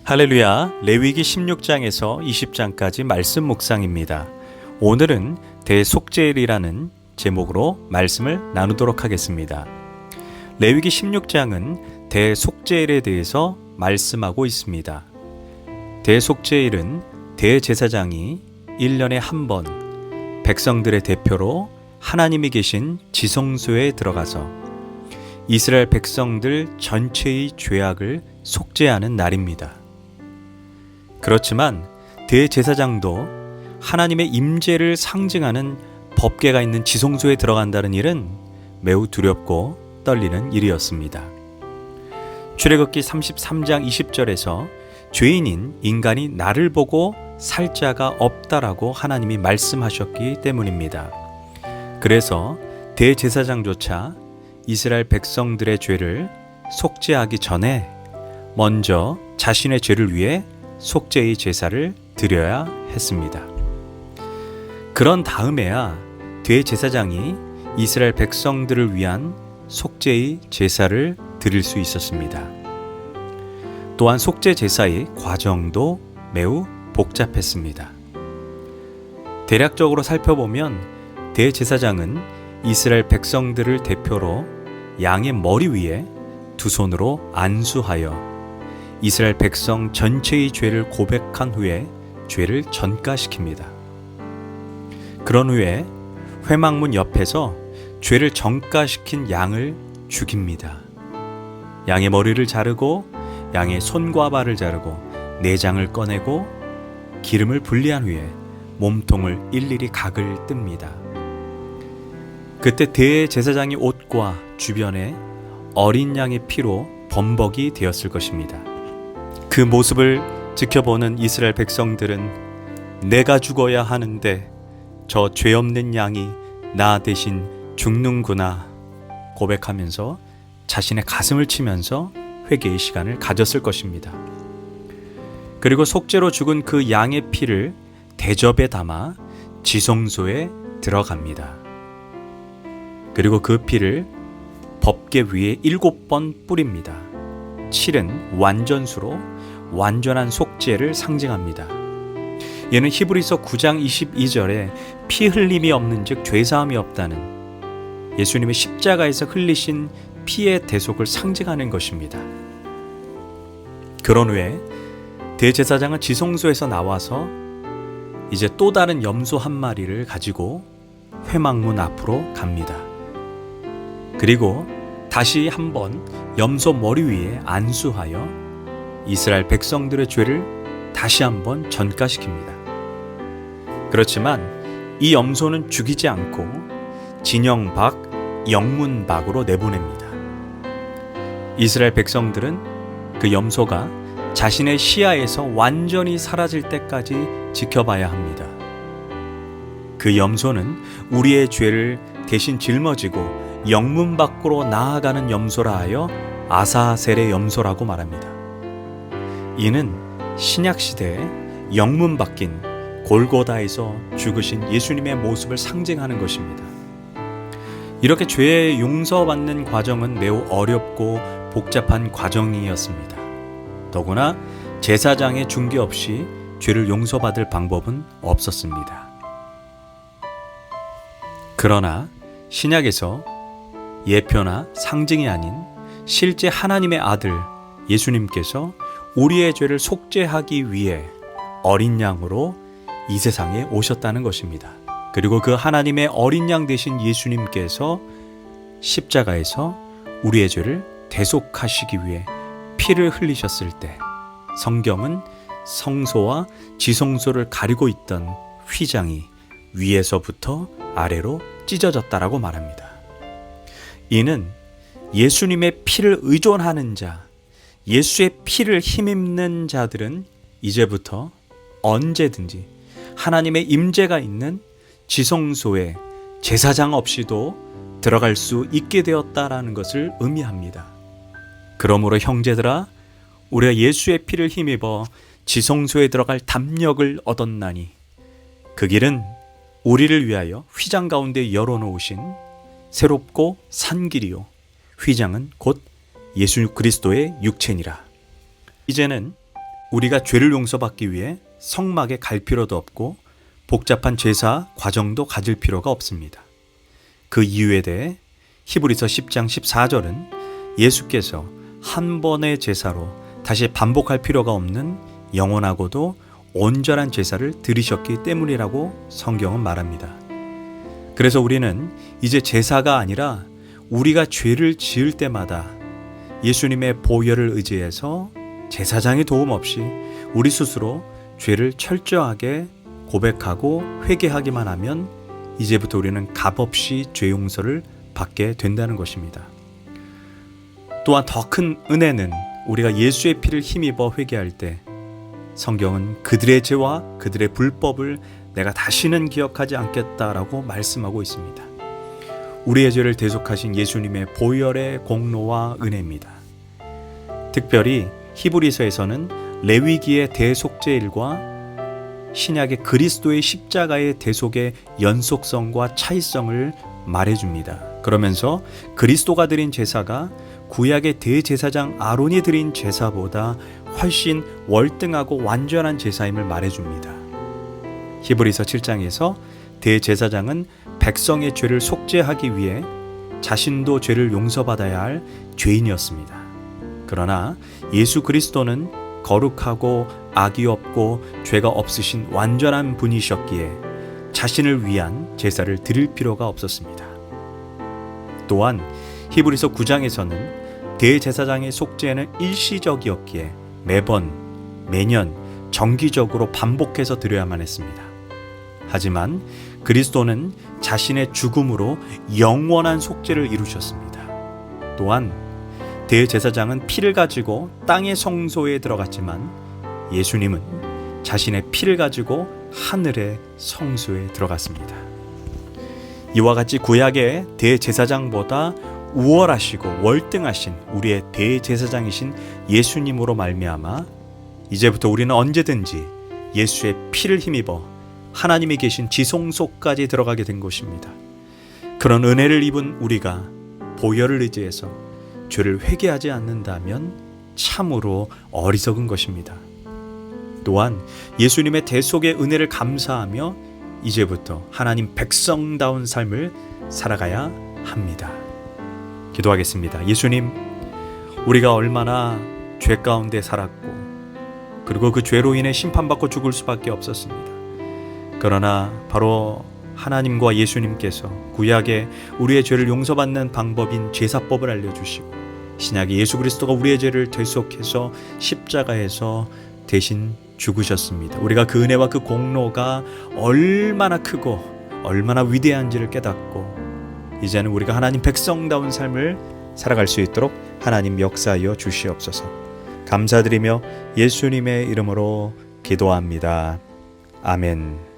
할렐루야, 레위기 16장에서 20장까지 말씀 묵상입니다. 오늘은 대속죄일이라는 제목으로 말씀을 나누도록 하겠습니다. 레위기 16장은 대속죄일에 대해서 말씀하고 있습니다. 대속죄일은 대제사장이 1년에 한 번 백성들의 대표로 하나님이 계신 지성소에 들어가서 이스라엘 백성들 전체의 죄악을 속죄하는 날입니다. 그렇지만 대제사장도 하나님의 임재를 상징하는 법궤가 있는 지성소에 들어간다는 일은 매우 두렵고 떨리는 일이었습니다. 출애굽기 33장 20절에서 죄인인 인간이 나를 보고 살 자가 없다라고 하나님이 말씀하셨기 때문입니다. 그래서 대제사장조차 이스라엘 백성들의 죄를 속죄하기 전에 먼저 자신의 죄를 위해 속죄의 제사를 드려야 했습니다. 그런 다음에야 대제사장이 이스라엘 백성들을 위한 속죄의 제사를 드릴 수 있었습니다. 또한 속죄 제사의 과정도 매우 복잡했습니다. 대략적으로 살펴보면 대제사장은 이스라엘 백성들을 대표로 양의 머리 위에 두 손으로 안수하여 이스라엘 백성 전체의 죄를 고백한 후에 죄를 전가시킵니다. 그런 후에 회막문 옆에서 죄를 전가시킨 양을 죽입니다. 양의 머리를 자르고 양의 손과 발을 자르고 내장을 꺼내고 기름을 분리한 후에 몸통을 일일이 각을 뜹니다. 그때 대제사장의 옷과 주변에 어린 양의 피로 범벅이 되었을 것입니다. 그 모습을 지켜보는 이스라엘 백성들은 내가 죽어야 하는데 저 죄 없는 양이 나 대신 죽는구나 고백하면서 자신의 가슴을 치면서 회개의 시간을 가졌을 것입니다. 그리고 속죄로 죽은 그 양의 피를 대접에 담아 지성소에 들어갑니다. 그리고 그 피를 법궤 위에 7번 뿌립니다. 7은 완전수로 완전한 속죄를 상징합니다. 이는 히브리서 9장 22절에 피 흘림이 없는 즉 죄사함이 없다는 예수님의 십자가에서 흘리신 피의 대속을 상징하는 것입니다. 그런 후에 대제사장은 지성소에서 나와서 이제 또 다른 염소 한 마리를 가지고 회막문 앞으로 갑니다. 그리고 다시 한번 염소 머리 위에 안수하여 이스라엘 백성들의 죄를 다시 한번 전가시킵니다. 그렇지만 이 염소는 죽이지 않고 진영 밖, 영문 밖으로 내보냅니다. 이스라엘 백성들은 그 염소가 자신의 시야에서 완전히 사라질 때까지 지켜봐야 합니다. 그 염소는 우리의 죄를 대신 짊어지고 영문 밖으로 나아가는 염소라 하여 아사셀의 염소라고 말합니다. 이는 신약시대에 영문 밖인 골고다에서 죽으신 예수님의 모습을 상징하는 것입니다. 이렇게 죄의 용서받는 과정은 매우 어렵고 복잡한 과정이었습니다. 더구나 제사장의 중개 없이 죄를 용서받을 방법은 없었습니다. 그러나 신약에서 예표나 상징이 아닌 실제 하나님의 아들 예수님께서 우리의 죄를 속죄하기 위해 어린 양으로 이 세상에 오셨다는 것입니다. 그리고 그 하나님의 어린 양 되신 예수님께서 십자가에서 우리의 죄를 대속하시기 위해 피를 흘리셨을 때 성경은 성소와 지성소를 가리고 있던 휘장이 위에서부터 아래로 찢어졌다라고 말합니다. 이는 예수님의 피를 의존하는 자, 예수의 피를 힘입는 자들은 이제부터 언제든지 하나님의 임재가 있는 지성소에 제사장 없이도 들어갈 수 있게 되었다라는 것을 의미합니다. 그러므로 형제들아, 우리가 예수의 피를 힘입어 지성소에 들어갈 담력을 얻었나니 그 길은 우리를 위하여 휘장 가운데 열어놓으신 새롭고 산 길이요 휘장은 곧 예수 그리스도의 육체니라. 이제는 우리가 죄를 용서받기 위해 성막에 갈 필요도 없고 복잡한 제사 과정도 가질 필요가 없습니다. 그 이유에 대해 히브리서 10장 14절은 예수께서 한 번의 제사로 다시 반복할 필요가 없는 영원하고도 온전한 제사를 드리셨기 때문이라고 성경은 말합니다. 그래서 우리는 이제 제사가 아니라 우리가 죄를 지을 때마다 예수님의 보혈을 의지해서 제사장의 도움 없이 우리 스스로 죄를 철저하게 고백하고 회개하기만 하면 이제부터 우리는 값없이 죄 용서를 받게 된다는 것입니다. 또한 더 큰 은혜는 우리가 예수의 피를 힘입어 회개할 때 성경은 그들의 죄와 그들의 불법을 내가 다시는 기억하지 않겠다라고 말씀하고 있습니다. 우리의 죄를 대속하신 예수님의 보혈의 공로와 은혜입니다. 특별히 히브리서에서는 레위기의 대속죄일과 신약의 그리스도의 십자가의 대속의 연속성과 차이성을 말해줍니다. 그러면서 그리스도가 드린 제사가 구약의 대제사장 아론이 드린 제사보다 훨씬 월등하고 완전한 제사임을 말해줍니다. 히브리서 7장에서 대제사장은 백성의 죄를 속죄하기 위해 자신도 죄를 용서받아야 할 죄인이었습니다. 그러나 예수 그리스도는 거룩하고 악이 없고 죄가 없으신 완전한 분이셨기에 자신을 위한 제사를 드릴 필요가 없었습니다. 또한 히브리서 9장에서는 대제사장의 속죄는 일시적이었기에 매년 정기적으로 반복해서 드려야만 했습니다. 하지만 그리스도는 자신의 죽음으로 영원한 속죄를 이루셨습니다. 또한 대제사장은 피를 가지고 땅의 성소에 들어갔지만 예수님은 자신의 피를 가지고 하늘의 성소에 들어갔습니다. 이와 같이 구약의 대제사장보다 우월하시고 월등하신 우리의 대제사장이신 예수님으로 말미암아 이제부터 우리는 언제든지 예수의 피를 힘입어 하나님이 계신 지성소까지 들어가게 된 것입니다. 그런 은혜를 입은 우리가 보혈을 의지해서 죄를 회개하지 않는다면 참으로 어리석은 것입니다. 또한 예수님의 대속의 은혜를 감사하며 이제부터 하나님 백성다운 삶을 살아가야 합니다. 기도하겠습니다. 예수님, 우리가 얼마나 죄 가운데 살았고 그리고 그 죄로 인해 심판받고 죽을 수밖에 없었습니다. 그러나 바로 하나님과 예수님께서 구약에 우리의 죄를 용서받는 방법인 제사법을 알려주시고 신약의 예수 그리스도가 우리의 죄를 대속해서 십자가에서 대신 죽으셨습니다. 우리가 그 은혜와 그 공로가 얼마나 크고 얼마나 위대한지를 깨닫고 이제는 우리가 하나님 백성다운 삶을 살아갈 수 있도록 하나님 역사하여 주시옵소서. 감사드리며 예수님의 이름으로 기도합니다. 아멘.